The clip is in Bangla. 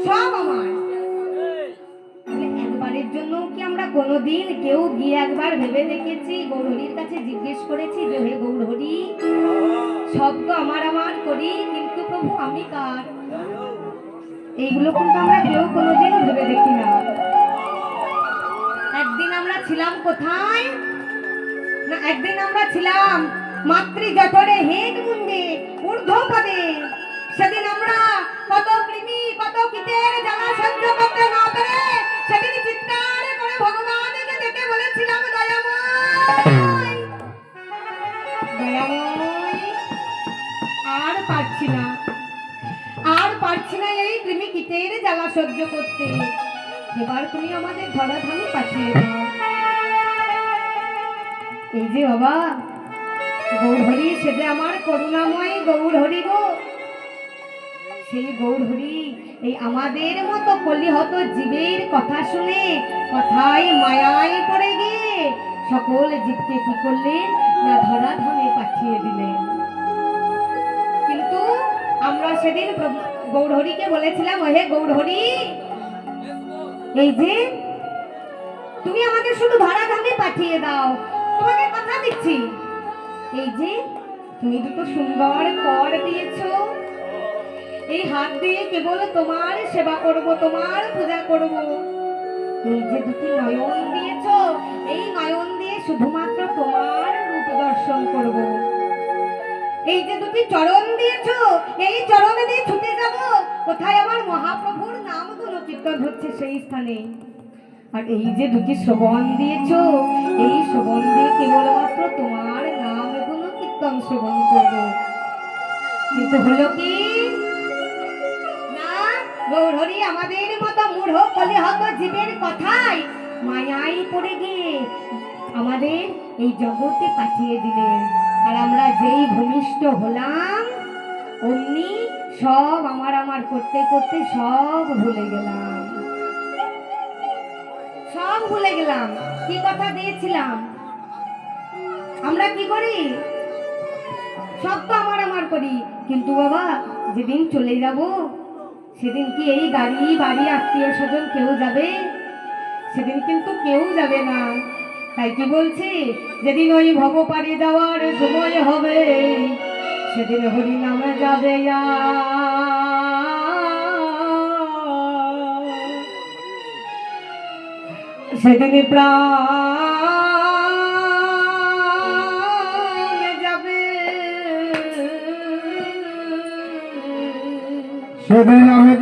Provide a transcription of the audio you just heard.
সব আমার। একবারের জন্য কি আমরা কোনোদিন কেউ গিয়ে একবার ভেবে দেখেছি, গৌরহরির কাছে জিজ্ঞেস করেছি যে হে গৌরহরি, সব তো আমার আমার করি, কিন্তু প্রভু আমি কার? এইগুলো কিন্তু আমরা কেউ কোনোদিন ভেবে দেখি না। একদিন আমরা ছিলাম কোথায় না, একদিন আমরা ছিলাম মাতৃ জঠরে হেড মুন্ডে ঊর্ধ্বপদে। সেদিন আমরা কত কৃমি কত কীটের জ্বালা সহ্য করতে না পেরে সেদিন চিৎকার করে ভগবানকে ডেকে বলেছিলাম, দয়াময় দয়াময়, আর পারছি না, আর পারছি না এই কৃমি কীটের জ্বালা সহ্য করতে। এবার তুমি আমাদের ধরাধামে পাঠিয়ে দাও। এই যে বাবা গৌরহরি, সে যে আমার করুণাময় গৌরহরি গো, সেই গৌরহরি এই আমাদের মতো কলিহত জীবের কথা শুনে কথায় মায়ায় পড়ে গিয়ে সকল জীবকে কি করলেন না ধরাধামে পাঠিয়ে দিলেন। কিন্তু আমরা সেদিন গৌরহরিকে বলেছিলাম, হে গৌরহরি, এই যে তুমি আমাদের শুধু ধরাধামে পাঠিয়ে দাও, তোমাকে কথা দিচ্ছি, এই যে তুমি দুটো সুন্দর কর দিয়েছো, এই হাত দিয়ে কেবল তোমার সেবা করব, তোমার পূজা করব। এই যে দুটি নয়ন দিয়েছো, এই নয়ন দিয়ে শুধুমাত্র তোমার রূপ দর্শন করব। এই যে দুটি চরণ দিয়েছো, এই চরণে দিয়ে ছুটে যাব কোথায় আমার মহাপ্রভুর নাম গুণ কীর্তন হচ্ছে সেই স্থানে। আর এই যে দুটি শ্রবণ দিয়েছো, এই শ্রবণ দিয়ে কেবলমাত্র তোমার নাম গুণ কীর্তন শ্রবণ করব। কিন্তু হলো কি না, গৌরহরি আমাদের মতো মূঢ় কলিহত জীবের কথায় মায়ায় পড়ে গিয়ে আমাদের এই জগতে পাঠিয়ে দিলেন। আর আমরা যেই ভূমিষ্ঠ হলাম অমনি সব আমার আমার করতে করতে সব ভুলে গেলাম, সব ভুলে গেলাম। কি কথা দিয়েছিলাম, আমরা কি করি, সব তো আমার আমার করি। কিন্তু বাবা যেদিন চলে যাব সেদিন কি এই গাড়ি বাড়ি আত্মীয় স্বজন কেউ যাবে? সেদিন কিন্তু কেউ যাবে না। তাই কি বলছি, যেদিন ওই ভব পারে যাওয়ার সময় হবে সেদিন হরি নামে যাবে, সেদিন প্রাণ যাবে, সেদিন আমি